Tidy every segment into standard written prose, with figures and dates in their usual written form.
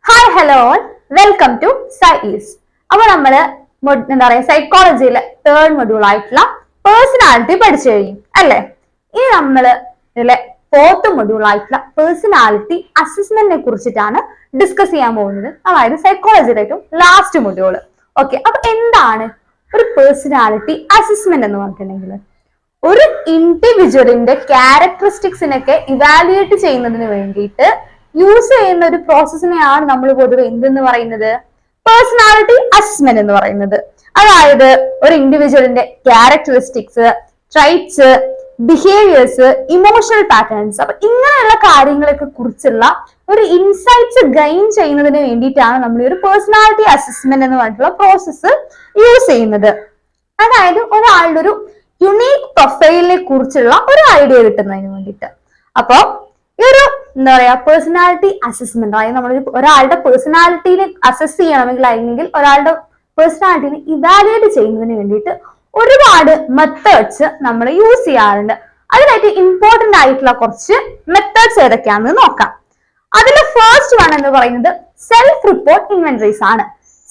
Hi hello welcome to size. അപ്പൊ നമ്മള് എന്താ പറയാ സൈക്കോളജിയിലെ തേർഡ് മൊഡ്യൂൾ ആയിട്ടുള്ള പേഴ്സണാലിറ്റി പഠിച്ചു കഴിഞ്ഞു അല്ലെ. ഇനി നമ്മള് ഇതിലെ ഫോർത്ത് മൊഡ്യൂൾ ആയിട്ടുള്ള പേഴ്സണാലിറ്റി അസസ്മെന്റിനെ കുറിച്ചിട്ടാണ് ഡിസ്കസ് ചെയ്യാൻ പോകുന്നത്. അതായത് സൈക്കോളജിയിലെ ഏറ്റവും ലാസ്റ്റ് മൊഡ്യൂൾ. ഓക്കെ, അപ്പൊ എന്താണ് ഒരു പേഴ്സണാലിറ്റി അസസ്മെന്റ് എന്ന് പറഞ്ഞിട്ടുണ്ടെങ്കിൽ? ഒരു ഇൻഡിവിജ്വലിന്റെ ക്യാരക്ടറിസ്റ്റിക്സിനൊക്കെ ഇവാലുവേറ്റ് ചെയ്യുന്നതിന് വേണ്ടിയിട്ട് യൂസ് ചെയ്യുന്ന ഒരു പ്രോസസ്സിനെയാണ് നമ്മൾ പൊതുവെ എന്തെന്ന് പറയുന്നത്? പേഴ്സണാലിറ്റി അസസ്മെന്റ് എന്ന് പറയുന്നത്. അതായത് ഒരു ഇൻഡിവിജ്വലിന്റെ characteristics, traits, behaviours, emotional patterns, അപ്പൊ ഇങ്ങനെയുള്ള കാര്യങ്ങളൊക്കെ കുറിച്ചുള്ള ഒരു ഇൻസൈറ്റ്സ് ഗെയിൻ ചെയ്യുന്നതിന് വേണ്ടിയിട്ടാണ് നമ്മൾ ഈ ഒരു പേഴ്സണാലിറ്റി അസസ്മെന്റ് എന്ന് പറഞ്ഞിട്ടുള്ള പ്രോസസ്സ് യൂസ് ചെയ്യുന്നത്. അതായത് ഒരാളുടെ ഒരു യുണീക് പ്രൊഫൈലിനെ കുറിച്ചുള്ള ഒരു ഐഡിയ കിട്ടുന്നതിന് വേണ്ടിയിട്ട്. അപ്പൊ ഈ ഒരു എന്താ പറയാ പേഴ്സണാലിറ്റി അസസ്മെന്റ്, അതായത് നമ്മൾ ഒരാളുടെ പേഴ്സണാലിറ്റിനെ അസസ് ചെയ്യണമെങ്കിൽ അല്ലെങ്കിൽ ഒരാളുടെ പേഴ്സണാലിറ്റിനെ ഇവാലുവേറ്റ് ചെയ്യുന്നതിന് വേണ്ടിയിട്ട് ഒരുപാട് മെത്തേഡ്സ് നമ്മൾ യൂസ് ചെയ്യാറുണ്ട്. അതിനായിട്ട് ഇമ്പോർട്ടന്റ് ആയിട്ടുള്ള കുറച്ച് മെത്തേഡ്സ് ഏതൊക്കെയാണെന്ന് നോക്കാം. അതിൽ ഫസ്റ്റ് വൺ എന്ന് പറയുന്നത് സെൽഫ് റിപ്പോർട്ട് ഇൻവെന്ററീസ് ആണ്.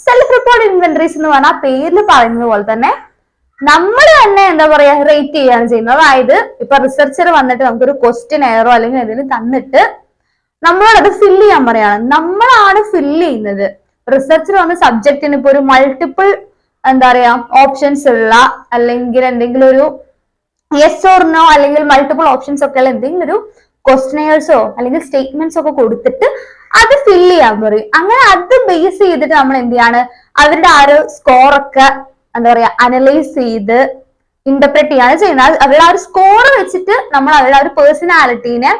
സെൽഫ് റിപ്പോർട്ട് ഇൻവെന്ററീസ് എന്ന് പറഞ്ഞാൽ പേരിൽ പറയുന്നത് പോലെ തന്നെ നമ്മൾ തന്നെ എന്താ പറയാ റേറ്റ് ചെയ്യാണ് ചെയ്യുന്നത്. അതായത് ഇപ്പൊ റിസർച്ചർ വന്നിട്ട് നമുക്കൊരു ക്വസ്റ്റ്യൻ എയറോ അല്ലെങ്കിൽ എന്തെങ്കിലും തന്നിട്ട് നമ്മളോടത് ഫില്ല് ചെയ്യാൻ പറയാണ്. നമ്മളാണ് ഫില്ല് ചെയ്യുന്നത്. റിസർച്ചർ വന്ന സബ്ജക്റ്റിന് ഇപ്പൊ ഒരു മൾട്ടിപ്പിൾ എന്താ പറയാ ഓപ്ഷൻസ് ഉള്ള അല്ലെങ്കിൽ എന്തെങ്കിലും ഒരു യെസ് ഓർ നോ അല്ലെങ്കിൽ മൾട്ടിപ്പിൾ ഓപ്ഷൻസ് ഒക്കെ ഉള്ള എന്തെങ്കിലും ഒരു ക്വസ്റ്റ്യനെയർസോ അല്ലെങ്കിൽ സ്റ്റേറ്റ്മെന്റ്സ് ഒക്കെ കൊടുത്തിട്ട് അത് ഫില്ല് ചെയ്യാൻ പറയും. അങ്ങനെ അത് ബേസ് ചെയ്തിട്ട് നമ്മൾ എന്ത് ചെയ്യാണ്, അവരുടെ ആ ഒരു സ്കോറൊക്കെ എന്താ പറയാ അനലൈസ് ചെയ്ത് ഇന്റർപ്രറ്റ് ചെയ്യാണ് ചെയ്യുന്നത്. അവരുടെ ആ ഒരു സ്കോർ വെച്ചിട്ട് നമ്മൾ അവരുടെ ആ ഒരു പേഴ്സണാലിറ്റീനെ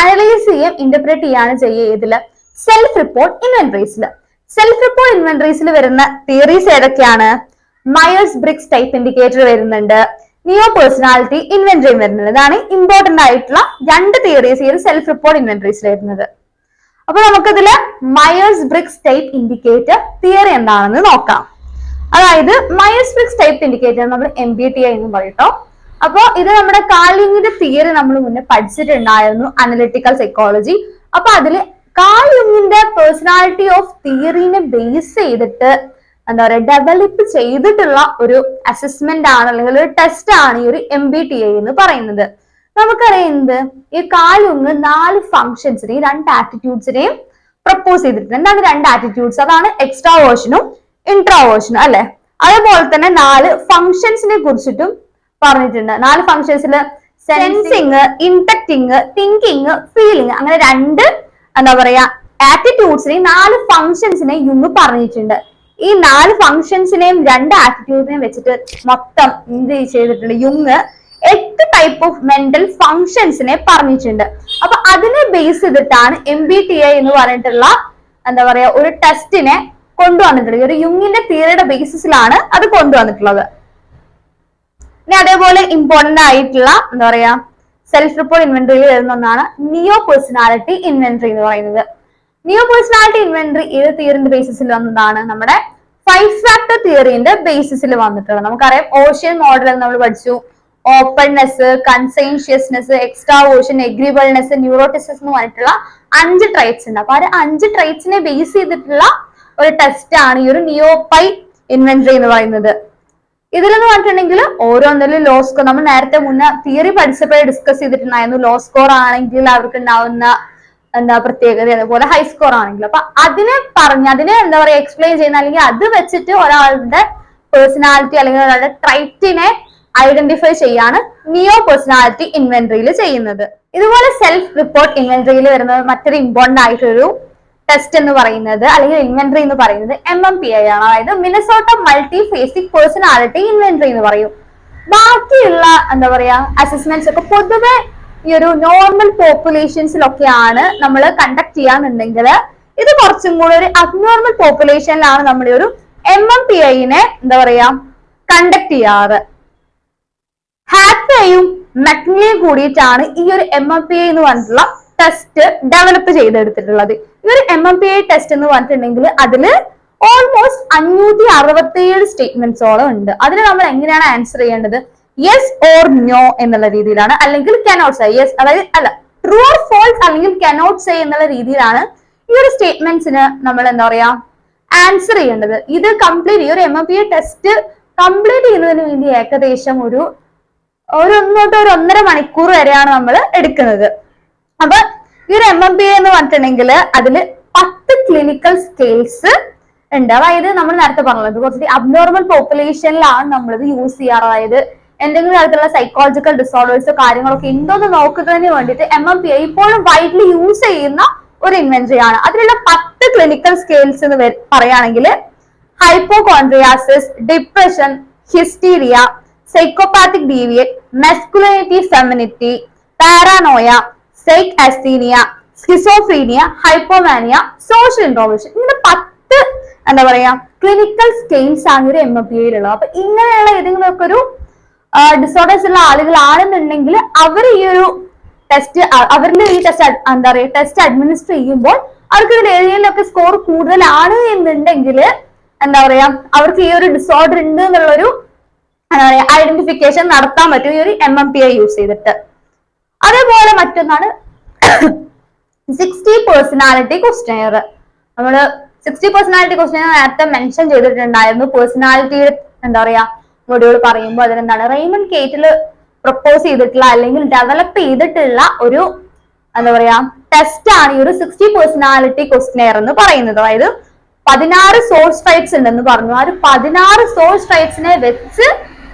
അനലൈസ് ചെയ്യും, ഇന്റർപ്രറ്റ് ചെയ്യാണ് ചെയ്യുക. ഇതില് സെൽഫ് റിപ്പോർട്ട് ഇൻവെന്ററീസിൽ. സെൽഫ് റിപ്പോർട്ട് ഇൻവെന്ററീസിൽ വരുന്ന തിയറീസ് ഏതൊക്കെയാണ്? മയേഴ്സ് ബ്രിഗ്സ് ടൈപ്പ് ഇൻഡിക്കേറ്റർ വരുന്നുണ്ട്, നിയോ പേഴ്സണാലിറ്റി ഇൻവെന്ററി വരുന്നുണ്ട്. ഇതാണ് ഇമ്പോർട്ടന്റ് ആയിട്ടുള്ള രണ്ട് തിയറീസ് ഈ ഒരു സെൽഫ് റിപ്പോർട്ട് ഇൻവെന്ററീസിൽ വരുന്നത്. അപ്പൊ നമുക്കിതില് Myers Briggs type indicator theory എന്താണെന്ന് നോക്കാം. അതായത് മയേഴ്സ് ബ്രിഗ്സ് ടൈപ്പ് ഇൻഡിക്കേറ്റർ നമ്മൾ MBTI എന്ന് പറയട്ടോ. അപ്പൊ ഇത് നമ്മുടെ കാർൽ യുങ്ങിന്റെ തിയറി നമ്മൾ മുന്നേ പഠിച്ചിട്ടുണ്ടായിരുന്നു, അനലിറ്റിക്കൽ സൈക്കോളജി. അപ്പൊ അതില് കാർൽ യുങ്ങിന്റെ പേഴ്സണാലിറ്റി ഓഫ് തിയറിനെ ബേസ് ചെയ്തിട്ട് എന്താ പറയാ ഡെവലപ്പ് ചെയ്തിട്ടുള്ള ഒരു അസസ്മെന്റ് ആണ് അല്ലെങ്കിൽ ഒരു ടെസ്റ്റ് ആണ് ഈ ഒരു MBTI എന്ന് പറയുന്നത്. നമുക്കറിയാം എന്ത്, ഈ കാർൽ യുങ് 4 ഫങ്ഷൻസിനെയും 2 ആറ്റിറ്റ്യൂഡ്സിനെയും പ്രപ്പോസ് ചെയ്തിട്ടുണ്ട്. എന്താണ് 2 ആറ്റിറ്റ്യൂഡ്സ്? അതാണ് എക്സ്ട്രാവേർഷനും ഇൻട്രോവേർഷനും അല്ലെ. അതേപോലെ തന്നെ 4 ഫങ്ഷൻസിനെ കുറിച്ചിട്ടും പറഞ്ഞിട്ടുണ്ട്. 4 ഫങ്ഷൻസിൽ സെൻസിങ്, ഇൻടക്റ്റിങ്, തിങ്കിങ്, ഫീലിംഗ്, അങ്ങനെ 2 എന്താ പറയാ ആറ്റിറ്റ്യൂഡ്സിനെയും 4 ഫങ്ഷൻസിനെയും യുങ് പറഞ്ഞിട്ടുണ്ട്. ഈ 4 ഫങ്ഷൻസിനെയും 2 ആറ്റിറ്റ്യൂഡിനെയും വെച്ചിട്ട് മൊത്തം എന്ത് ചെയ്തിട്ടുണ്ട്, യുങ് 8 ടൈപ്പ് ഓഫ് മെന്റൽ ഫങ്ഷൻസിനെ പറഞ്ഞിട്ടുണ്ട്. അപ്പൊ അതിനെ ബേസ് ചെയ്തിട്ടാണ് MBTI എന്ന് പറഞ്ഞിട്ടുള്ള എന്താ പറയാ ഒരു ടെസ്റ്റിനെ കൊണ്ടുവന്നിട്ടുള്ളത്. ഒരു യുങ്ങിന്റെ തിയറിയുടെ ബേസിസിലാണ് അത് കൊണ്ടുവന്നിട്ടുള്ളത്. ഇനി അതേപോലെ ഇമ്പോർട്ടന്റ് ആയിട്ടുള്ള എന്താ പറയാ സെൽഫ് റിപ്പോർട്ട് ഇൻവെന്ററിയിൽ വരുന്ന ഒന്നാണ് നിയോ പേഴ്സണാലിറ്റി ഇൻവെന്ററി എന്ന് പറയുന്നത്. നിയോ പേഴ്സണാലിറ്റി ഇൻവെന്ററി ഏത് തിയറിന്റെ ബേസിസിൽ വന്നതാണ്? നമ്മുടെ 5 ഫാക്ടർ തിയറിന്റെ ബേസിസിൽ വന്നിട്ടുള്ളത്. നമുക്കറിയാം ഓഷ്യൻ മോഡൽ എന്ന് നമ്മൾ പഠിച്ചു. ഓപ്പൺനെസ്, കൺസെൻഷ്യസ്നെസ്, എക്സ്ട്രാവേർഷൻ, എഗ്രിബിൾനെസ്, ന്യൂറോട്ടിസിസം എന്ന് പറഞ്ഞിട്ടുള്ള 5 ട്രൈറ്റ്സ് ഉണ്ട്. അപ്പൊ ആ 5 ട്രൈറ്റ്സിനെ ബേസ് ചെയ്തിട്ടുള്ള ഒരു ടെസ്റ്റ് ആണ് ഈ ഒരു നിയോപൈ ഇൻവെന്ററി എന്ന് പറയുന്നത്. ഇതിലെന്ന് പറഞ്ഞിട്ടുണ്ടെങ്കിൽ ഓരോന്നിലും ലോ സ്കോർ, നമ്മൾ നേരത്തെ മുന്നേ തിയറി പഠിച്ചപ്പോഴേ ഡിസ്കസ് ചെയ്തിട്ടുണ്ടായിരുന്നു. ലോ സ്കോർ ആണെങ്കിൽ അവർക്ക് ഉണ്ടാവുന്ന എന്താ പ്രത്യേകത, അതുപോലെ ഹൈ സ്കോർ ആണെങ്കിൽ. അപ്പൊ അതിനെ എന്താ പറയാ എക്സ്പ്ലെയിൻ ചെയ്യുന്ന അല്ലെങ്കിൽ അത് വെച്ചിട്ട് ഒരാളുടെ പേഴ്സണാലിറ്റി അല്ലെങ്കിൽ ഒരാളുടെ ട്രൈറ്റിനെ ഐഡന്റിഫൈ ചെയ്യാണ് നിയോ പേഴ്സണാലിറ്റി ഇൻവെന്ററിയിൽ ചെയ്യുന്നത്. ഇതുപോലെ സെൽഫ് റിപ്പോർട്ട് ഇൻവെന്ററിയിൽ വരുന്ന മറ്റൊരു ഇമ്പോർട്ടന്റ് ആയിട്ടൊരു ടെസ്റ്റ് എന്ന് പറയുന്നത് അല്ലെങ്കിൽ ഇൻവെന്ററി എന്ന് പറയുന്നത് MMPI ആണ്. അതായത് Minnesota multi phasic personality inventory എന്ന് പറയും. ബാക്കിയുള്ള എന്താ പറയാ അസസ്മെന്റ്സ് ഒക്കെ പൊതുവെ ഈ ഒരു നോർമൽ പോപ്പുലേഷൻസിലൊക്കെയാണ് നമ്മൾ കണ്ടക്ട് ചെയ്യാന്നുണ്ടെങ്കിൽ ഇത് കുറച്ചും കൂടെ ഒരു അബ്നോർമൽ പോപ്പുലേഷനിലാണ് നമ്മൾ ഈ ഒരു MMPIനെ എന്താ പറയാ കണ്ടക്ട് ചെയ്യാറ്. ഹാപ്പയും മെക്നിയും കൂടിയിട്ടാണ് ഈ ഒരു MMPI എന്ന് പറഞ്ഞിട്ടുള്ള ടെസ്റ്റ് ഡെവലപ്പ് ചെയ്തെടുത്തിട്ടുള്ളത്. ഈ ഒരു MMPI ടെസ്റ്റ് എന്ന് പറഞ്ഞിട്ടുണ്ടെങ്കിൽ അതില് ഓൾമോസ്റ്റ് 567 സ്റ്റേറ്റ്മെന്റ്സോളം ഉണ്ട്. അതിന് നമ്മൾ എങ്ങനെയാണ് ആൻസർ ചെയ്യേണ്ടത്? യെസ് ഓർ നോ എന്നുള്ള രീതിയിലാണ്, അല്ലെങ്കിൽ കനോട്ട് സേ. യെസ് അതായത് അല്ല ട്രൂ ഓർ ഫോൾസ് അല്ലെങ്കിൽ കനോട്ട് സേ എന്നുള്ള രീതിയിലാണ് ഈ ഒരു സ്റ്റേറ്റ്മെന്റ്സിന് നമ്മൾ എന്താ പറയാ ആൻസർ ചെയ്യേണ്ടത്. ഇത് കംപ്ലീറ്റ് ഈ ഒരു MMPA ടെസ്റ്റ് കംപ്ലീറ്റ് ചെയ്യുന്നതിന് വേണ്ടി ഏകദേശം ഒരു 1 തൊട്ട് 1.5 മണിക്കൂർ വരെയാണ് നമ്മൾ എടുക്കുന്നത്. അപ്പൊ ഈ ഒരു MMPA എന്ന് പറഞ്ഞിട്ടുണ്ടെങ്കിൽ അതിൽ 10 ക്ലിനിക്കൽ സ്കെയിൽസ് ഉണ്ട്. അതായത് നമ്മൾ നേരത്തെ പറഞ്ഞത് കുറച്ച് അബ്നോർമൽ പോപ്പുലേഷനിലാണ് നമ്മളിത് യൂസ് ചെയ്യാറ്. അതായത് എന്തെങ്കിലും തരത്തിലുള്ള സൈക്കോളജിക്കൽ ഡിസോർഡേഴ്സോ കാര്യങ്ങളൊക്കെ ഉണ്ടോന്ന് നോക്കുന്നതിന് വേണ്ടിയിട്ട് MMPA ഇപ്പോഴും വൈഡ്ലി യൂസ് ചെയ്യുന്ന ഒരു ഇൻവെന്ററി ആണ്. അതിലുള്ള 10 ക്ലിനിക്കൽ സ്കെയിൽസ് എന്ന് പറയുകയാണെങ്കിൽ hypochondriasis, depression, hysteria, psychopathic deviate, masculinity femininity, paranoia, psychasthenia, schizophrenia, hypomania, social introversion, ഇങ്ങനെ 10 എന്താ പറയാ ക്ലിനിക്കൽ സ്കെയിൽസ് ആണ് ഒരു MMPAയിലുള്ളത്. അപ്പൊ ഇങ്ങനെയുള്ള ഏതെങ്കിലും ഒക്കെ ഒരു ഡിസോർഡേഴ്സ് ഉള്ള ആളുകളാണെന്നുണ്ടെങ്കിൽ അവർ ഈ ഒരു ടെസ്റ്റ് അവരിൽ ഈ ടെസ്റ്റ് എന്താ പറയുക ടെസ്റ്റ് അഡ്മിനിസ്റ്റർ ചെയ്യുമ്പോൾ അവർക്ക് ഇതിൽ ഏതെങ്കിലും ഒക്കെ സ്കോർ കൂടുതലാണ് എന്നുണ്ടെങ്കിൽ എന്താ പറയാ അവർക്ക് ഈ ഒരു ഡിസോർഡർ ഉണ്ട് എന്നുള്ളൊരു എന്താ പറയാ ഐഡന്റിഫിക്കേഷൻ നടത്താൻ പറ്റും ഈ ഒരു MMPA യൂസ് ചെയ്തിട്ട്. അതേപോലെ മറ്റൊന്നാണ് 60 പേഴ്സണാലിറ്റി ക്വസ്റ്റ്യനെയർ. നമ്മള് 60 പേഴ്സണാലിറ്റി ക്വസ്റ്റ്യനെയർ നേരത്തെ മെൻഷൻ ചെയ്തിട്ടുണ്ടായിരുന്നു. പേഴ്സണാലിറ്റിയുടെ എന്താ പറയാ മൊഡ്യൂൾ പറയുമ്പോൾ അതിനെന്താണ് റെയ്മണ്ട് കേറ്റിൽ പ്രപ്പോസ് ചെയ്തിട്ടുള്ള അല്ലെങ്കിൽ ഡെവലപ്പ് ചെയ്തിട്ടുള്ള ഒരു എന്താ പറയാ ടെസ്റ്റ് ആണ് ഈ ഒരു 60 പേഴ്സണാലിറ്റി ക്വസ്റ്റ്യനെയർ എന്ന് പറയുന്നത്. അതായത് 16 സോഴ്സ് ടൈപ്സ് ഉണ്ടെന്ന് പറഞ്ഞു. ആ ഒരു 16 സോഴ്സ് ടൈപ്സിനെ വെച്ച്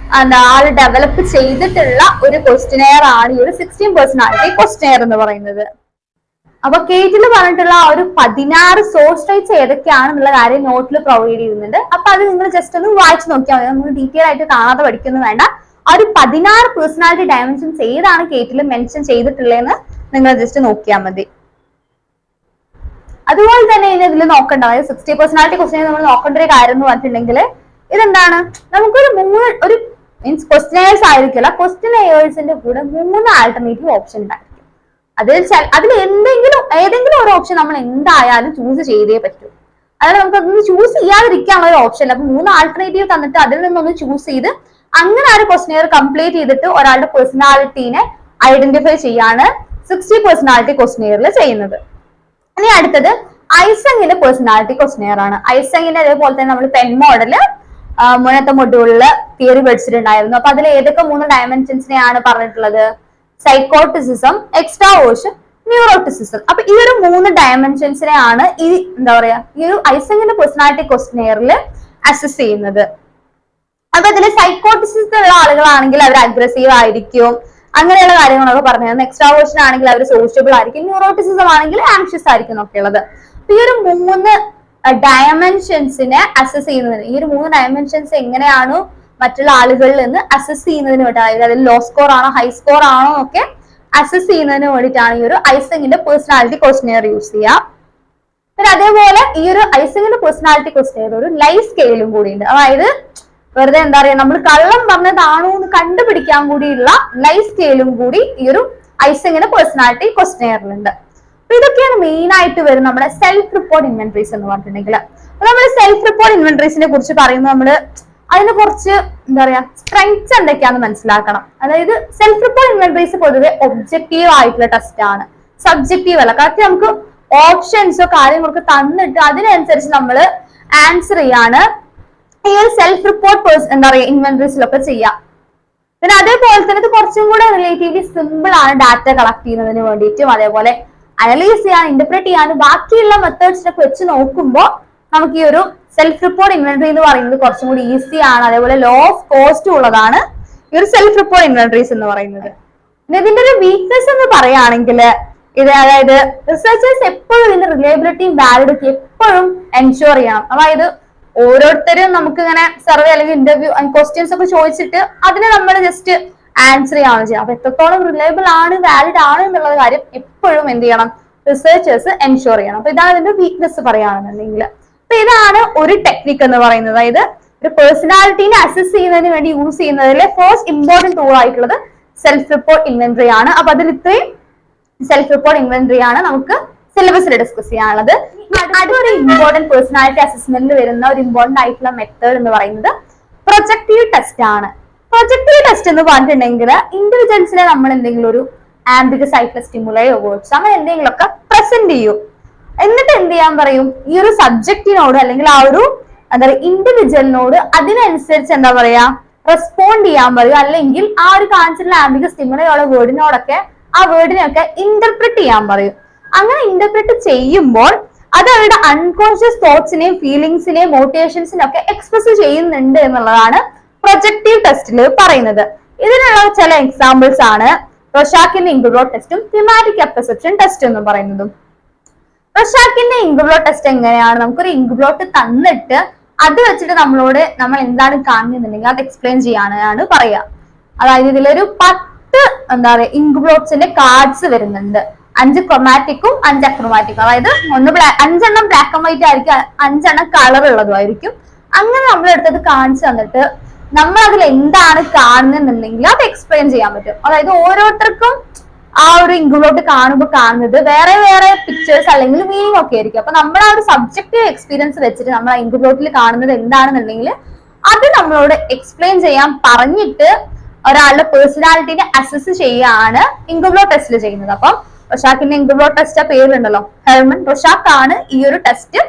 ആൾ ഡെവലപ്പ് ചെയ്തിട്ടുള്ള ഒരു ക്വസ്റ്റ്യനെയർ ആണ് ഈ ഒരു 16 പേഴ്സണാലിറ്റി ക്വസ്റ്റ്യനെയർ എന്ന് പറയുന്നത്. അപ്പൊ കേറ്റിൽ പറഞ്ഞിട്ടുള്ള ആ ഒരു 16 സോഴ്സ് ടൈപ്സ് ഏതൊക്കെയാണെന്നുള്ള കാര്യം നോട്ടിൽ പ്രൊവൈഡ് ചെയ്യുന്നുണ്ട്. അപ്പൊ അത് നിങ്ങൾ ജസ്റ്റ് ഒന്ന് വായിച്ചു നോക്കിയാൽ മതി. നമ്മൾ ഡീറ്റെയിൽ ആയിട്ട് കാണാതെ പഠിക്കുന്നു വേണ്ട. ആ ഒരു 16 പേഴ്സണാലിറ്റി ഡയമെൻഷൻസ് ഏതാണ് കേറ്റിൽ മെൻഷൻ ചെയ്തിട്ടുള്ളതെന്ന് നിങ്ങൾ ജസ്റ്റ് നോക്കിയാൽ മതി. അതുപോലെ തന്നെ ഇനി ഇതിൽ നോക്കേണ്ട അതായത് 60 പേഴ്സണാലിറ്റി ക്വസ്റ്റ്യൻ നമ്മൾ നോക്കേണ്ട ഒരു കാര്യം എന്ന് പറഞ്ഞിട്ടുണ്ടെങ്കിൽ ഇതെന്താണ് നമുക്കൊരു ഒരു മീൻസ് ക്വസ്റ്റ്യനേഴ്സ് ആയിരിക്കില്ല, ക്വസ്റ്റ്യനേഴ്സിന്റെ കൂടെ 3 ആൾട്ടർനേറ്റീവ് ഓപ്ഷൻ ഉണ്ടായിരിക്കും. അതിൽ ഏതെങ്കിലും ഒരു ഓപ്ഷൻ നമ്മൾ എന്തായാലും ചൂസ് ചെയ്തേ പറ്റൂ. അതായത് നമുക്ക് അതൊന്ന് ചൂസ് ചെയ്യാതിരിക്കാനുള്ള ഒരു ഓപ്ഷൻ അല്ല. അപ്പൊ 3 ആൾട്ടർനേറ്റീവ് തന്നിട്ട് അതിൽ നിന്നൊന്ന് ചൂസ് ചെയ്ത് അങ്ങനെ ആ ഒരു ക്വസ്റ്റ്യനെയർ കംപ്ലീറ്റ് ചെയ്തിട്ട് ഒരാളുടെ പേഴ്സണാലിറ്റീനെ ഐഡന്റിഫൈ ചെയ്യാണ് 60 പേഴ്സണാലിറ്റി ക്വസ്റ്റ്യനെയറിൽ ചെയ്യുന്നത്. ഇനി അടുത്തത് ഐസങ്ങിന്റെ പേഴ്സണാലിറ്റി ക്വസ്റ്റ്യനെയർ ആണ്. ഐസങ്ങിന്റെ അതേപോലെ തന്നെ നമ്മൾ പെൻ മോഡല് മുന്നത്തെ മൊഡ്യൂളില് തിയറി പഠിച്ചിട്ടുണ്ടായിരുന്നു. അപ്പൊ അതിൽ ഏതൊക്കെ 3 ഡയമെൻഷൻസിനെയാണ് പറഞ്ഞിട്ടുള്ളത്? സൈക്കോട്ടിസിസം, എക്സ്ട്രാവേർഷൻ, ന്യൂറോട്ടിസിസം. അപ്പൊ ഈ ഒരു 3 ഡയമെൻഷൻസിനെയാണ് ഈ എന്താ പറയാ ഈ ഒരു ഐസങ്ങിന്റെ പേഴ്സണാലിറ്റി ക്വസ്റ്റ്യനെയറിൽ അസസ് ചെയ്യുന്നത്. അപ്പൊ അതിൽ സൈക്കോട്ടിസിസം ഉള്ള ആളുകളാണെങ്കിൽ അവർ അഗ്രസീവ് ആയിരിക്കും, അങ്ങനെയുള്ള കാര്യങ്ങളൊക്കെ പറഞ്ഞു തരുന്നത്. എക്സ്ട്രാവേർഷൻ ആണെങ്കിൽ അവർ സോഷ്യബിൾ ആയിരിക്കും, ന്യൂറോട്ടിസിസം ആണെങ്കിൽ ആങ്ഷ്യസ് ആയിരിക്കും എന്നൊക്കെ ഉള്ളത്. ഈ ഒരു 3 ഡയമെൻഷൻസിനെ അസസ് ചെയ്യുന്നതിന് ഈ ഒരു 3 ഡയമെൻഷൻസ് എങ്ങനെയാണ് മറ്റുള്ള ആളുകളിൽ നിന്ന് അസസ് ചെയ്യുന്നതിന് വേണ്ടി അതായത് അതിൽ ലോ സ്കോർ ആണോ ഹൈ സ്കോർ ആണോ ഒക്കെ അസസ് ചെയ്യുന്നതിന് വേണ്ടിയിട്ടാണ് ഈ ഒരു ഐസങ്ങിന്റെ പേഴ്സണാലിറ്റി ക്വസ്റ്റ്യനെയർ യൂസ് ചെയ്യുക. പിന്നെ അതേപോലെ ഈ ഒരു ഐസങ്ങിന്റെ പേഴ്സണാലിറ്റി ക്വസ്റ്റ്യനെയർ ഒരു ലൈഫ് സ്കെയിലും കൂടി ഉണ്ട്. അതായത് വെറുതെ എന്താ പറയാ നമ്മൾ കള്ളം പറഞ്ഞതാണോ എന്ന് കണ്ടുപിടിക്കാൻ കൂടിയുള്ള ലൈഫ് സ്കെയിലും കൂടി ഈ ഒരു ഐസങ്ങിന്റെ പേഴ്സണാലിറ്റി ക്വസ്റ്റ്യനെയറിലുണ്ട്. അപ്പൊ ഇതൊക്കെയാണ് മെയിൻ ആയിട്ട് വരുന്നത് നമ്മുടെ സെൽഫ് റിപ്പോർട്ട് ഇൻവെന്ററീസ് എന്ന് പറഞ്ഞിട്ടുണ്ടെങ്കിൽ. അപ്പൊ നമ്മൾ സെൽഫ് റിപ്പോർട്ട് ഇൻവെന്ററീസിനെ കുറിച്ച് പറയുമ്പോൾ നമ്മള് അതിന് കുറച്ച് എന്താ പറയാ സ്ട്രെങ്ത്സ് എന്തൊക്കെയാന്ന് മനസ്സിലാക്കണം. അതായത് സെൽഫ് റിപ്പോർട്ട് ഇൻവെന്ററീസ് പൊതുവെ ഒബ്ജക്റ്റീവ് ആയിട്ടുള്ള ടെസ്റ്റ് ആണ്, സബ്ജക്റ്റീവ് അല്ല. കാരണം നമുക്ക് ഓപ്ഷൻസോ കാര്യങ്ങളൊക്കെ തന്നിട്ട് അതിനനുസരിച്ച് നമ്മൾ ആൻസർ ചെയ്യാണ് ഈ ഒരു സെൽഫ് റിപ്പോർട്ട് എന്താ പറയാ ഇൻവെന്ററീസിലൊക്കെ ചെയ്യാം. പിന്നെ അതേപോലെ തന്നെ ഇത് കുറച്ചും കൂടെ റിലേറ്റീവ്ലി സിമ്പിൾ ആണ് ഡാറ്റ കളക്ട് ചെയ്യുന്നതിന് വേണ്ടിയിട്ടും അതേപോലെ അനലൈസ് ചെയ്യാൻ ഇന്റർപ്രറ്റ് ചെയ്യാനും ബാക്കിയുള്ള മെത്തേഡ്സിനൊക്കെ വെച്ച് നോക്കുമ്പോൾ നമുക്ക് ഈ ഒരു സെൽഫ് റിപ്പോർട്ട് ഇൻവെന്ററി എന്ന് പറയുന്നത് കുറച്ചും കൂടി ഈസി ആണ്. അതേപോലെ ലോ ഓഫ് കോസ്റ്റ് ഉള്ളതാണ് ഈ ഒരു സെൽഫ് റിപ്പോർട്ട് ഇൻവെന്ററീസ് എന്ന് പറയുന്നത്. ഇതിന്റെ ഒരു വീക്ക്നെസ് എന്ന് പറയുകയാണെങ്കിൽ ഇത് അതായത് റിസർച്ചേഴ്സ് എപ്പോഴും ഇതിന്റെ റിലയബിലിറ്റിയും വാലിഡിറ്റി എപ്പോഴും എൻഷുർ ചെയ്യണം. അതായത് ഓരോരുത്തരും നമുക്ക് ഇങ്ങനെ സർവേ അല്ലെങ്കിൽ ഇന്റർവ്യൂ ക്വസ്റ്റ്യൻസ് ഒക്കെ ചോദിച്ചിട്ട് അതിനെ നമ്മൾ ജസ്റ്റ് ആൻസർ ചെയ്യാണ് ചെയ്യുക. അപ്പൊ എത്രത്തോളം റിലയബിൾ ആണ് വാലിഡ് ആണ് എന്നുള്ള കാര്യം എപ്പോഴും എന്ത് ചെയ്യണം റിസർച്ചേഴ്സ് എൻഷുർ ചെയ്യണം. അപ്പൊ ഇതാണ് ഇതിന്റെ വീക്ക്നെസ് പറയുകയാണെന്നുണ്ടെങ്കിൽ. അപ്പൊ ഇതാണ് ഒരു ടെക്നിക്ക് എന്ന് പറയുന്നത്. അതായത് ഒരു പേഴ്സണാലിറ്റീനെ അസസ് ചെയ്യുന്നതിന് വേണ്ടി യൂസ് ചെയ്യുന്നതിലെ ഫസ്റ്റ് ഇമ്പോർട്ടന്റ് ടൂൾ ആയിട്ടുള്ളത് സെൽഫ് റിപ്പോർട്ട് ഇൻവെന്ററി ആണ്. അപ്പൊ അതിൽ ഇത്രയും സെൽഫ് റിപ്പോർട്ട് ഇൻവെന്ററി ആണ് നമുക്ക് സിലബസിൽ ഡിസ്കസ് ചെയ്യാനുള്ളത്. അടുത്തൊരു ഇമ്പോർട്ടന്റ് പേഴ്സണാലിറ്റി അസസ്മെന്റിൽ വരുന്ന ഒരു ഇമ്പോർട്ടന്റ് ആയിട്ടുള്ള മെത്തേഡ് എന്ന് പറയുന്നത് പ്രൊജക്റ്റീവ് ടെസ്റ്റ് ആണ്. പ്രൊജക്റ്റീവ് ടെസ്റ്റ് എന്ന് പറഞ്ഞിട്ടുണ്ടെങ്കിൽ ഇൻഡിവിജ്വൽസിനെ നമ്മൾ എന്തെങ്കിലും ഒരു ആംബിഗസ് ആയിട്ടുള്ള സ്റ്റിമുലയോ വേർഡ്സ് അങ്ങനെ എന്തെങ്കിലുമൊക്കെ പ്രസന്റ് ചെയ്യും. എന്നിട്ട് എന്ത് ചെയ്യാൻ പറയും, ഈ ഒരു സബ്ജക്റ്റിനോട് അല്ലെങ്കിൽ ആ ഒരു എന്താ പറയുക ഇൻഡിവിജ്വലിനോട് അതിനനുസരിച്ച് എന്താ പറയാ റെസ്പോണ്ട് ചെയ്യാൻ പറയും, അല്ലെങ്കിൽ ആ ഒരു കാണിച്ചിട്ടുള്ള ആംബിഗസ് സ്റ്റിമുലയുള്ള വേർഡിനോടൊക്കെ ആ വേർഡിനൊക്കെ ഇന്റർപ്രിറ്റ് ചെയ്യാൻ പറയും. അങ്ങനെ ഇന്റർപ്രിറ്റ് ചെയ്യുമ്പോൾ അത് അവരുടെ അൺകോൺഷ്യസ് തോട്ട്സിനെയും ഫീലിംഗ്സിനെയും മോട്ടിവേഷൻസിനെയും ഒക്കെ എക്സ്പ്രസ് ചെയ്യുന്നുണ്ട് എന്നുള്ളതാണ് പ്രൊജക്റ്റീവ് ടെസ്റ്റിൽ പറയുന്നത്. ഇതിനുള്ള ചില എക്സാമ്പിൾസ് ആണ് റൊഷാക്കിന്റെ ഇൻക്ലുബ്ലോട്ട് ടെസ്റ്റും തിമാറ്റിക് അപ്പർസെപ്ഷൻ ടെസ്റ്റ് എന്ന് പറയുന്നതും. റൊഷാക്കിന്റെ ഇൻക്ലുബ്ലോട്ട് ടെസ്റ്റ് എങ്ങനെയാണ്, നമുക്കൊരു ഇൻക്ലുബ്ലോട്ട് തന്നിട്ട് അത് വെച്ചിട്ട് നമ്മൾ എന്താണ് കാണുന്നുണ്ടെങ്കിൽ അത് എക്സ്പ്ലെയിൻ ചെയ്യാനാണ് പറയാ. അതായത് ഇതിലൊരു 10 എന്താ പറയാ ഇൻക്ലുബ്ലോട്ട്സിന്റെ കാർഡ്സ് വരുന്നുണ്ട്. 5 ക്രോമാറ്റിക്കും 5 അക്രോമാറ്റിക്കും. അതായത് 5 എണ്ണം ബ്ലാക്ക് ആൻഡ് വൈറ്റ് ആയിരിക്കും, 5 എണ്ണം കളർ ഉള്ളതുമായിരിക്കും. അങ്ങനെ നമ്മളെടുത്തത് കാണിച്ചു തന്നിട്ട് നമ്മൾ അതിൽ എന്താണ് കാണുന്നുണ്ടെങ്കിൽ അത് എക്സ്പ്ലെയിൻ ചെയ്യാൻ പറ്റും. അതായത് ഓരോരുത്തർക്കും ആ ഒരു ഇൻക്ലുബ്ലോട്ട് കാണുമ്പോൾ കാണുന്നത് വേറെ വേറെ പിക്ചേഴ്സ് അല്ലെങ്കിൽ മീനിങ് ഒക്കെ ആയിരിക്കും. അപ്പൊ നമ്മൾ ആ ഒരു സബ്ജക്റ്റീവ് എക്സ്പീരിയൻസ് വെച്ചിട്ട് നമ്മൾ ആ ഇൻക്ലുബ്ലോട്ടിൽ കാണുന്നത് എന്താണെന്നുണ്ടെങ്കിൽ അത് നമ്മളോട് എക്സ്പ്ലെയിൻ ചെയ്യാൻ പറഞ്ഞിട്ട് ഒരാളുടെ പേഴ്സണാലിറ്റിനെ അസസ് ചെയ്യാണ് ഇൻക്ലുബ്ലോട്ട് ടെസ്റ്റിൽ ചെയ്യുന്നത്. അപ്പം റൊഷാക്കിന്റെ ഇൻക്ലുബ്ലോട്ട് ടെസ്റ്റ് ആ പേരിലുണ്ടല്ലോ, ഹെർമൻ റൊഷാക്ക് ആണ് ഈ ഒരു ടെസ്റ്റ്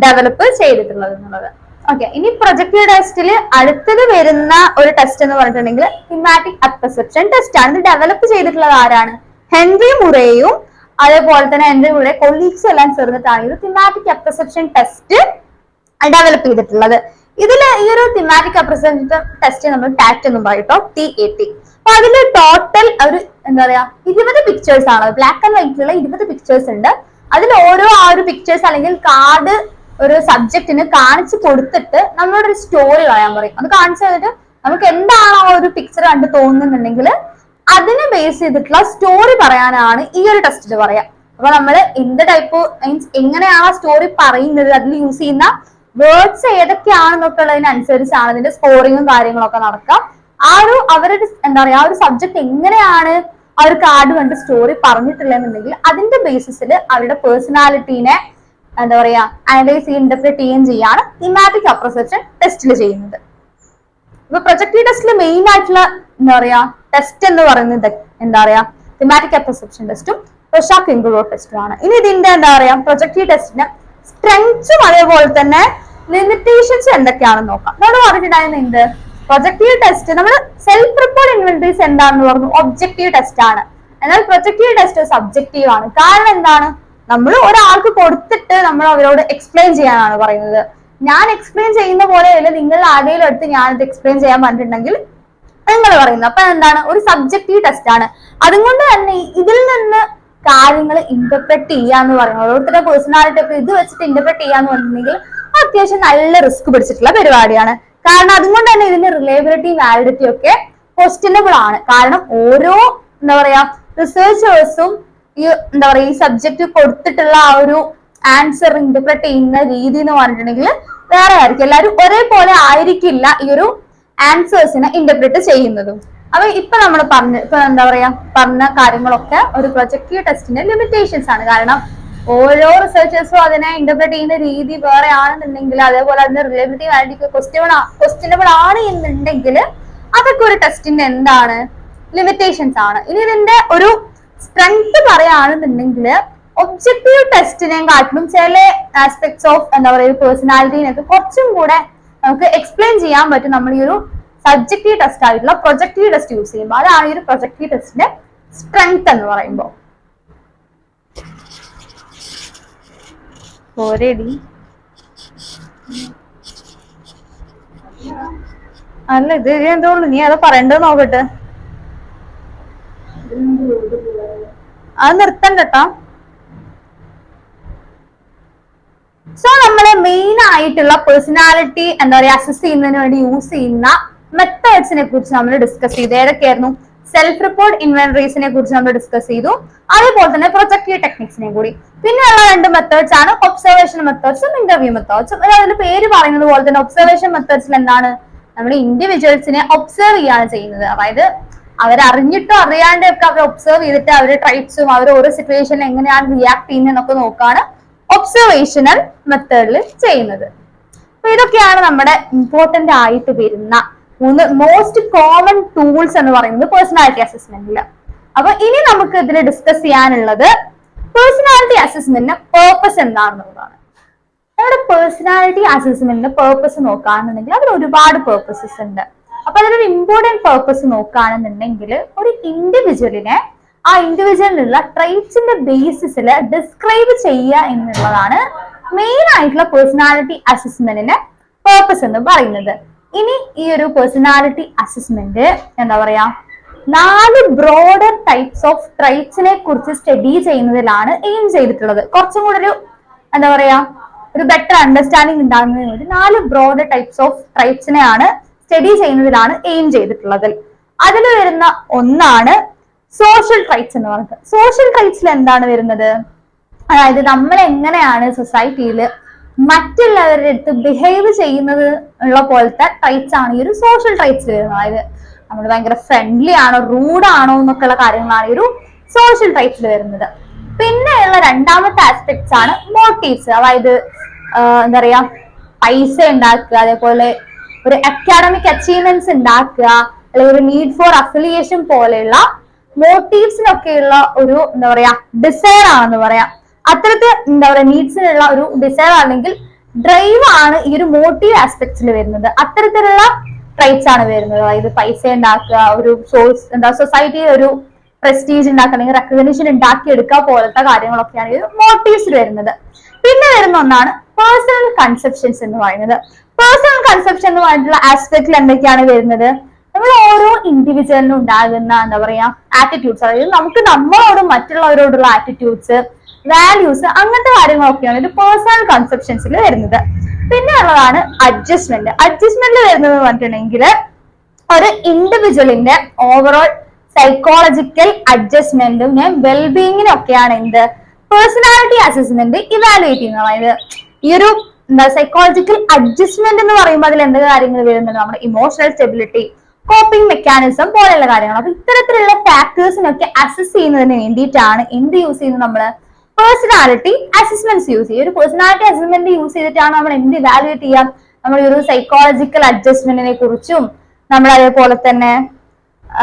ഡെവലപ്പ് ചെയ്തിട്ടുള്ളത് എന്നുള്ളത്. ഓക്കെ, ഇനി പ്രൊജക്റ്റീവ് ടെസ്റ്റിൽ അടുത്തത് വരുന്ന ഒരു ടെസ്റ്റ് എന്ന് പറഞ്ഞിട്ടുണ്ടെങ്കിൽ തിമാറ്റിക് അപ്പർസെപ്ഷൻ ടെസ്റ്റ് ആണ്. ഇത് ഡെവലപ്പ് ചെയ്തിട്ടുള്ളത് ആരാണ്? ഹെൻറി മുറേയും അതേപോലെ തന്നെ ഹെൻറി മുറേ കൊളീഗ്സും എല്ലാം ചേർന്നിട്ടാണ് ഒരു തിമാറ്റിക് അപ്പർസെപ്ഷൻ ടെസ്റ്റ് ഡെവലപ്പ് ചെയ്തിട്ടുള്ളത്. ഇതിൽ ഈ ഒരു തിമാറ്റിക് അപ്പർസെപ്ഷൻ ടെസ്റ്റ് നമ്മൾ ടാറ്റ് എന്നും പറയട്ടോ, TAT. അപ്പൊ അതിൽ ടോട്ടൽ ഒരു എന്താ പറയാ 20 പിക്ചേഴ്സ് ആണ്, ബ്ലാക്ക് ആൻഡ് വൈറ്റിലുള്ള 20 പിക്ചേഴ്സ് ഉണ്ട്. അതിൽ ഓരോ ആ ഒരു പിക്ചേഴ്സ് അല്ലെങ്കിൽ കാർഡ് ഒരു സബ്ജക്റ്റിന് കാണിച്ചു കൊടുത്തിട്ട് നമ്മളോട് ഒരു സ്റ്റോറി പറയാൻ പറയും. അത് കാണിച്ചു തന്നിട്ട് നമുക്ക് എന്താണ് ആ ഒരു പിക്ചർ കണ്ട് തോന്നുന്നുണ്ടെങ്കിൽ അതിനെ ബേസ് ചെയ്തിട്ടുള്ള സ്റ്റോറി പറയാനാണ് ഈ ഒരു ടെസ്റ്റിൽ പറയാം. അപ്പൊ നമ്മൾ എന്ത് ടൈപ്പ് മീൻസ് എങ്ങനെയാണ് ആ സ്റ്റോറി പറയുന്നത്, അതിൽ യൂസ് ചെയ്യുന്ന വേർഡ്സ് ഏതൊക്കെയാണെന്നൊക്കെ ഉള്ളതിനനുസരിച്ചാണ് ഇതിന്റെ സ്കോറിങ്ങും കാര്യങ്ങളൊക്കെ നടക്കുക. ആ ഒരു അവരുടെ എന്താ പറയാ ആ ഒരു സബ്ജക്ട് എങ്ങനെയാണ് ആ ഒരു കാർഡ് കണ്ട് സ്റ്റോറി പറഞ്ഞിട്ടില്ലെന്നുണ്ടെങ്കിൽ അതിന്റെ ബേസിസിൽ അവരുടെ പേഴ്സണാലിറ്റീനെ എന്താ പറയാ അനലൈസ് ഇന്റർപ്രറ്റ് ചെയ്യുകയും ചെയ്യാണ് തിമാറ്റിക് അപ്പർസെപ്ഷൻ ടെസ്റ്റിൽ ചെയ്യുന്നത്. ഇപ്പൊ പ്രൊജക്റ്റീവ് ടെസ്റ്റിൽ മെയിൻ ആയിട്ടുള്ള എന്താ പറയാ ടെസ്റ്റ് എന്ന് പറയുന്നത് എന്താ പറയാ തിമാറ്റിക് അപ്പർസെപ്ഷൻ ടെസ്റ്റും റൊഷാക്ക് ഇൻക്ലുബ്ലോട്ട് ടെസ്റ്റും ആണ്. ഇനി ഇതിന്റെ എന്താ പറയാ പ്രൊജക്റ്റീവ് ടെസ്റ്റിന്റെ സ്ട്രെങ്സും അതേപോലെ തന്നെ ലിമിറ്റേഷൻസും എന്തൊക്കെയാണെന്ന് നോക്കാം. നമ്മൾ പറഞ്ഞിട്ടുണ്ടായിരുന്ന എന്ത് പ്രൊജക്റ്റീവ് ടെസ്റ്റ് നമ്മൾ സെൽഫ് റിപ്പോർട്ട് ഇൻവെന്ററീസ് എന്താണെന്ന് പറഞ്ഞു ഒബ്ജക്റ്റീവ് ടെസ്റ്റ് ആണ്. എന്നാൽ പ്രൊജക്റ്റീവ് ടെസ്റ്റ് സബ്ജക്റ്റീവ് ആണ്. കാരണം എന്താണ്, നമ്മൾ ഒരാൾക്ക് കൊടുത്തിട്ട് നമ്മൾ അവരോട് എക്സ്പ്ലെയിൻ ചെയ്യാനാണ് പറയുന്നത്. ഞാൻ എക്സ്പ്ലെയിൻ ചെയ്യുന്ന പോലെയല്ല നിങ്ങൾ ആരെങ്കിലും അടുത്ത് ഞാനിത് എക്സ്പ്ലെയിൻ ചെയ്യാൻ പറഞ്ഞിട്ടുണ്ടെങ്കിൽ നിങ്ങൾ പറയുന്നത്. അപ്പൊ എന്താണ് ഒരു സബ്ജക്റ്റീവ് ടെസ്റ്റ് ആണ്. അതുകൊണ്ട് തന്നെ ഇതിൽ നിന്ന് കാര്യങ്ങൾ ഇന്റർപ്രറ്റ് ചെയ്യാന്ന് പറയുന്നത് ഓരോരുത്തരുടെ പേഴ്സണാലിറ്റി ഒക്കെ ഇത് വെച്ചിട്ട് ഇന്റർപ്രറ്റ് ചെയ്യാന്ന് പറഞ്ഞിട്ടുണ്ടെങ്കിൽ അത്യാവശ്യം നല്ല റിസ്ക് പിടിച്ചിട്ടുള്ള പരിപാടിയാണ്. കാരണം അതുകൊണ്ട് തന്നെ ഇതിന്റെ റിലയബിലിറ്റി വാലിഡിറ്റി ഒക്കെ ക്വസ്റ്റ്യനബിൾ ആണ്. കാരണം ഓരോ എന്താ പറയാ റിസർച്ചേഴ്സും ഈ എന്താ പറയാ ഈ സബ്ജക്ട് കൊടുത്തിട്ടുള്ള ആ ഒരു ആൻസർ ഇന്റർപ്രറ്റ് ചെയ്യുന്ന രീതി എന്ന് പറഞ്ഞിട്ടുണ്ടെങ്കിൽ വേറെ ആയിരിക്കും. എല്ലാവരും ഒരേപോലെ ആയിരിക്കില്ല ഈ ഒരു ആൻസേഴ്സിനെ ഇന്റർപ്രറ്റ് ചെയ്യുന്നതും. അപ്പൊ ഇപ്പൊ നമ്മൾ എന്താ പറയാ പറഞ്ഞ കാര്യങ്ങളൊക്കെ ഒരു പ്രൊജക്റ്റീവ് ടെസ്റ്റിന്റെ ലിമിറ്റേഷൻസ് ആണ്. കാരണം ഓരോ റിസർച്ചേഴ്സും അതിനെ ഇന്റർപ്രറ്റ് ചെയ്യുന്ന രീതി വേറെ ആണെന്നുണ്ടെങ്കിൽ അതേപോലെ അതിന്റെ റിലയബിലിറ്റി വാലിഡിറ്റി ക്വസ്റ്റ്യനബിൾ ആണ് എന്നുണ്ടെങ്കിൽ അതൊക്കെ ഒരു ടെസ്റ്റിന്റെ എന്താണ് ലിമിറ്റേഷൻസ് ആണ്. ഇനി ഇതിന്റെ ഒരു സ്ട്രെങ്ത് പറയുകയാണെന്നുണ്ടെങ്കിൽ ഒബ്ജക്റ്റീവ് ടെസ്റ്റിനെ കാട്ടിലും ചില ആസ്പെക്ട്സ് ഓഫ് എന്താ പറയുക പേഴ്സണാലിറ്റിനൊക്കെ കുറച്ചും കൂടെ നമുക്ക് എക്സ്പ്ലെയിൻ ചെയ്യാൻ പറ്റും നമ്മൾ ഈ ഒരു സബ്ജക്റ്റീവ് ടെസ്റ്റ് ആയിട്ടുള്ള പ്രൊജക്റ്റീവ് ടെസ്റ്റ് യൂസ് ചെയ്യുമ്പോൾ. അതാണ് ഈ ഒരു പ്രൊജക്റ്റീവ് ടെസ്റ്റിന്റെ സ്ട്രെങ്ത് എന്ന് പറയുമ്പോൾ. അല്ല ഇത് എന്തോളൂ നീ അത് പറയണ്ടത് നോക്കട്ടെ, അത് നിർത്തണ്ട കേട്ടോ. സോ നമ്മള് മെയിൻ ആയിട്ടുള്ള പേഴ്സണാലിറ്റി എന്താ പറയാ അസസ് ചെയ്യുന്നതിന് വേണ്ടി യൂസ് ചെയ്യുന്ന മെത്തേഡ്സിനെ കുറിച്ച് നമ്മൾ ഡിസ്കസ് ചെയ്തു. ഏതൊക്കെയായിരുന്നു? സെൽഫ് റിപ്പോർട്ട് ഇൻവെന്ററീസിനെ കുറിച്ച് നമ്മൾ ഡിസ്കസ് ചെയ്തു. അതേപോലെ തന്നെ പ്രൊജക്റ്റീവ് ടെക്നിക്സിനെ കൂടി. പിന്നെയുള്ള 2 മെത്തേഡ്സ് ആണ് ഒബ്സർവേഷൻ മെത്തേഡ്സും ഇന്റർവ്യൂ മെത്തേഡ്സും. അതിന്റെ പേര് പറയുന്നത് പോലെ തന്നെ ഒബ്സർവേഷൻ മെത്തേഡ്സിൽ എന്താണ് നമ്മൾ ഇൻഡിവിജ്വൽസിനെ ഒബ്സർവ് ചെയ്യാണ് ചെയ്യുന്നത്. അതായത് അവരറിഞ്ഞിട്ടോ അറിയാണ്ടോ ഒക്കെ അവർ ഒബ്സർവ് ചെയ്തിട്ട് അവരുടെ ട്രൈബ്സും അവർ ഓരോ സിറ്റുവേഷനിൽ എങ്ങനെയാണ് റിയാക്ട് ചെയ്യുന്നതെന്നൊക്കെ നോക്കാണ് ഒബ്സർവേഷണൽ മെത്തേഡിൽ ചെയ്യുന്നത്. അപ്പൊ ഇതൊക്കെയാണ് നമ്മുടെ ഇമ്പോർട്ടന്റ് ആയിട്ട് വരുന്ന 3 മോസ്റ്റ് കോമൺ ടൂൾസ് എന്ന് പറയുന്നത് പേഴ്സണാലിറ്റി അസസ്മെന്റിൽ. അപ്പൊ ഇനി നമുക്ക് ഇതിൽ ഡിസ്കസ് ചെയ്യാനുള്ളത് പേഴ്സണാലിറ്റി അസസ്മെന്റിന്റെ പേർപ്പസ് എന്താണെന്നുള്ളതാണ്. നമ്മുടെ പേഴ്സണാലിറ്റി അസസ്മെന്റിന്റെ പേർപ്പസ് നോക്കുകയാണെന്നുണ്ടെങ്കിൽ അതിന് ഒരുപാട് പേർപ്പസസ് ഉണ്ട്. അപ്പൊ അതിലൊരു ഇമ്പോർട്ടന്റ് പേർപ്പസ് നോക്കുകയാണെന്നുണ്ടെങ്കിൽ ഒരു ഇൻഡിവിജ്വലിനെ ആ ഇൻഡിവിജ്വലിനുള്ള ട്രൈറ്റ്സിന്റെ ബേസിസിൽ ഡിസ്ക്രൈബ് ചെയ്യുക എന്നുള്ളതാണ് മെയിൻ ആയിട്ടുള്ള പേഴ്സണാലിറ്റി അസസ്മെന്റിന്റെ പേർപ്പസ് എന്ന് പറയുന്നത്. ഇനി ഈ ഒരു പേഴ്സണാലിറ്റി അസസ്മെന്റ് എന്താ പറയാ 4 ബ്രോഡർ ടൈപ്സ് ഓഫ് ട്രൈറ്റ്സിനെ കുറിച്ച് സ്റ്റഡി ചെയ്യുന്നതിലാണ് എയിം ചെയ്തിട്ടുള്ളത്. കുറച്ചും കൂടെ ഒരു എന്താ പറയാ ഒരു ബെറ്റർ അണ്ടർസ്റ്റാൻഡിങ് ഉണ്ടാകുന്നതിന് വേണ്ടി 4 ബ്രോഡർ ടൈപ്സ് ഓഫ് ട്രൈറ്റ്സിനെയാണ് സ്റ്റഡി ചെയ്യുന്നതിലാണ് എയിം ചെയ്തിട്ടുള്ളത്. അതിൽ വരുന്ന ഒന്നാണ് സോഷ്യൽ ട്രൈറ്റ്സ് എന്ന് പറയുന്നത്. സോഷ്യൽ ട്രൈറ്റ്സിൽ എന്താണ് വരുന്നത്? അതായത് നമ്മൾ എങ്ങനെയാണ് സൊസൈറ്റിയിൽ മറ്റുള്ളവരുടെ അടുത്ത് ബിഹേവ് ചെയ്യുന്നത് ഉള്ള പോലത്തെ ട്രൈറ്റ്സ് ആണ് ഈ ഒരു സോഷ്യൽ ട്രൈറ്റ്സ് വരുന്നത്. അതായത് നമ്മൾ ഭയങ്കര ഫ്രണ്ട്ലി ആണോ റൂഡ് ആണോ എന്നൊക്കെയുള്ള കാര്യങ്ങളാണ് ഈ ഒരു സോഷ്യൽ ട്രൈറ്റ്സിൽ വരുന്നത്. പിന്നെയുള്ള രണ്ടാമത്തെ ആസ്പെക്ട്സ് ആണ് മോട്ടീവ്സ്. അതായത് എന്താ പറയാ പൈസ ഉണ്ടാക്കുക, അതേപോലെ ഒരു അക്കാഡമിക് അച്ചീവ്മെന്റ്സ് ഉണ്ടാക്കുക, അല്ലെങ്കിൽ ഒരു നീഡ് ഫോർ അഫിലിയേഷൻ പോലെയുള്ള മോട്ടീവ്സിനൊക്കെയുള്ള ഒരു എന്താ പറയാ ഡിസയർ ആണെന്ന് പറയാം. അത്തരത്തിൽ എന്താ പറയാ നീഡ്സിനുള്ള ഒരു ഡിസയർ അല്ലെങ്കിൽ ഡ്രൈവ് ആണ് ഈ ഒരു മോട്ടീവ് ആസ്പെക്ട്സിൽ വരുന്നത്. അത്തരത്തിലുള്ള ട്രൈറ്റ്സ് ആണ് വരുന്നത്. അതായത് പൈസ ഉണ്ടാക്കുക, ഒരു എന്താ സൊസൈറ്റിയിൽ ഒരു പ്രസ്റ്റീജ് ഉണ്ടാക്കുക അല്ലെങ്കിൽ റെക്കഗ്നിഷൻ ഉണ്ടാക്കിയെടുക്കുക പോലത്തെ കാര്യങ്ങളൊക്കെയാണ് ഈ മോട്ടീവ്സിൽ വരുന്നത്. പിന്നെ വരുന്ന ഒന്നാണ് പേഴ്സണൽ കൺസെപ്ഷൻസ് എന്ന് പറയുന്നത്. പേഴ്സണൽ കൺസെപ്ഷൻ എന്ന് പറഞ്ഞിട്ടുള്ള ആസ്പെക്റ്റിൽ എന്തൊക്കെയാണ് വരുന്നത്? നമ്മൾ ഓരോ ഇൻഡിവിജ്വലിനും ഉണ്ടാകുന്ന എന്താ പറയാ ആറ്റിറ്റ്യൂഡ്സ്, അതായത് നമുക്ക് നമ്മളോടും മറ്റുള്ളവരോടുള്ള ആറ്റിറ്റ്യൂഡ്സ്, വാല്യൂസ്, അങ്ങനത്തെ കാര്യങ്ങളൊക്കെയാണ് ഒരു പേഴ്സണൽ കൺസെപ്ഷൻസിൽ വരുന്നത്. പിന്നെ ഉള്ളതാണ് അഡ്ജസ്റ്റ്മെന്റ്. അഡ്ജസ്റ്റ്മെന്റ് വരുന്നത് പറഞ്ഞിട്ടുണ്ടെങ്കിൽ ഒരു ഇൻഡിവിജ്വലിന്റെ ഓവറോൾ സൈക്കോളജിക്കൽ അഡ്ജസ്റ്റ്മെന്റും വെൽബീയിങ്ങിനും ഒക്കെയാണ് എന്ത് പേഴ്സണാലിറ്റി അസസ്മെന്റ് ഇവാലുവേറ്റ് ചെയ്യുന്നത്. അതായത് ഈ ഒരു എന്താ സൈക്കോളജിക്കൽ അഡ്ജസ്റ്റ്മെന്റ് എന്ന് പറയുമ്പോൾ അതിൽ എന്തൊക്കെ കാര്യങ്ങൾ വരുന്നുണ്ട്? നമ്മുടെ ഇമോഷണൽ സ്റ്റെബിലിറ്റി, കോപ്പിംഗ് മെക്കാനിസം പോലെയുള്ള കാര്യങ്ങൾ. അപ്പൊ ഇത്തരത്തിലുള്ള ഫാക്ടേഴ്സിനൊക്കെ അസസ് ചെയ്യുന്നതിന് വേണ്ടിയിട്ടാണ് എന്ത് യൂസ് ചെയ്യുന്നത്? നമ്മള് പേഴ്സണാലിറ്റി അസസ്മെന്റ്സ് യൂസ് ചെയ്യും. ഒരു പേഴ്സണാലിറ്റി അസസ്മെന്റ് യൂസ് ചെയ്തിട്ടാണ് നമ്മൾ എന്ത് ഇവാലുവേറ്റ് ചെയ്യാം? നമ്മൾ ഈ ഒരു സൈക്കോളജിക്കൽ അഡ്ജസ്റ്റ്മെന്റിനെ കുറിച്ചും നമ്മൾ അതേപോലെ തന്നെ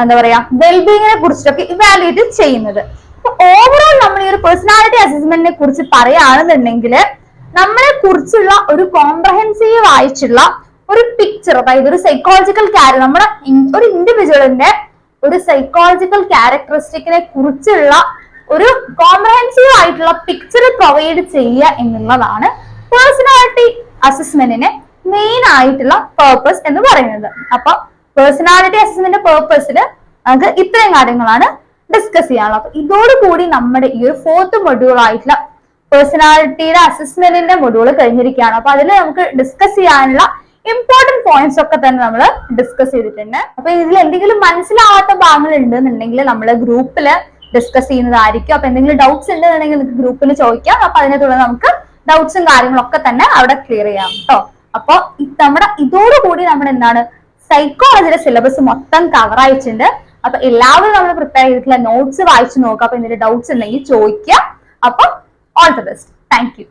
എന്താ പറയാ വെൽബീയിങ്ങിനെ കുറിച്ചിട്ടൊക്കെ ഇവാലുവേറ്റ് ചെയ്യുന്നത്. അപ്പൊ ഓവറോൾ നമ്മൾ ഈ ഒരു പേഴ്സണാലിറ്റി അസസ്മെന്റിനെ കുറിച്ച് പറയുകയാണെന്നുണ്ടെങ്കിൽ നമ്മളെ കുറിച്ചുള്ള ഒരു കോംപ്രഹെൻസീവ് ആയിട്ടുള്ള ഒരു പിക്ചർ, അതായത് ഒരു സൈക്കോളജിക്കൽ നമ്മുടെ ഒരു ഇൻഡിവിജ്വലിന്റെ ഒരു സൈക്കോളജിക്കൽ ക്യാരക്ടറിസ്റ്റിക്കിനെ കുറിച്ചുള്ള ഒരു കോംപ്രഹെൻസീവ് ആയിട്ടുള്ള പിക്ചർ പ്രൊവൈഡ് ചെയ്യുക എന്നുള്ളതാണ് പേഴ്സണാലിറ്റി അസസ്മെന്റിന് മെയിൻ ആയിട്ടുള്ള പേർപ്പസ് എന്ന് പറയുന്നത്. അപ്പൊ പേഴ്സണാലിറ്റി അസസ്മെന്റ് പേർപ്പസിൽ നമുക്ക് ഇത്രയും കാര്യങ്ങളാണ് ഡിസ്കസ് ചെയ്യാനുള്ളത്. അപ്പൊ ഇതോടുകൂടി നമ്മുടെ ഈ ഒരു 4th മൊഡ്യൂൾ ആയിട്ടുള്ള പേഴ്സണാലിറ്റിയുടെ അസസ്മെന്റിന്റെ മൊഡ്യൂൾ കഴിഞ്ഞിരിക്കുകയാണ്. അപ്പൊ അതിൽ നമുക്ക് ഡിസ്കസ് ചെയ്യാനുള്ള ഇമ്പോർട്ടന്റ് പോയിന്റ്സ് ഒക്കെ തന്നെ നമ്മൾ ഡിസ്കസ് ചെയ്തിട്ടുണ്ട്. അപ്പൊ ഇതിൽ എന്തെങ്കിലും മനസ്സിലാവാത്ത ഭാഗങ്ങൾ ഉണ്ടെന്നുണ്ടെങ്കിൽ നമ്മൾ ഗ്രൂപ്പിൽ ഡിസ്കസ് ചെയ്യുന്നതായിരിക്കും. അപ്പൊ എന്തെങ്കിലും ഡൗട്ട്സ് ഉണ്ടെന്നുണ്ടെങ്കിൽ നിങ്ങൾക്ക് ഗ്രൂപ്പിൽ ചോദിക്കാം. അപ്പൊ അതിനെ തുടർന്ന് നമുക്ക് ഡൗട്ട്സും കാര്യങ്ങളൊക്കെ തന്നെ അവിടെ ക്ലിയർ ചെയ്യാം കേട്ടോ. അപ്പൊ നമ്മുടെ ഇതോടുകൂടി നമ്മൾ എന്താണ് സൈക്കോളജിയുടെ സിലബസ് മൊത്തം കവർ ആയിട്ടുണ്ട്. അപ്പൊ എല്ലാവരും നമ്മൾ പ്രിപ്പയർ ചെയ്തിട്ടുള്ള നോട്ട്സ് വായിച്ചു നോക്കുക. അപ്പൊ എന്തെങ്കിലും ഡൗട്ട്സ് ഉണ്ടെങ്കിൽ ചോദിക്കുക. അപ്പൊ all the best. Thank you.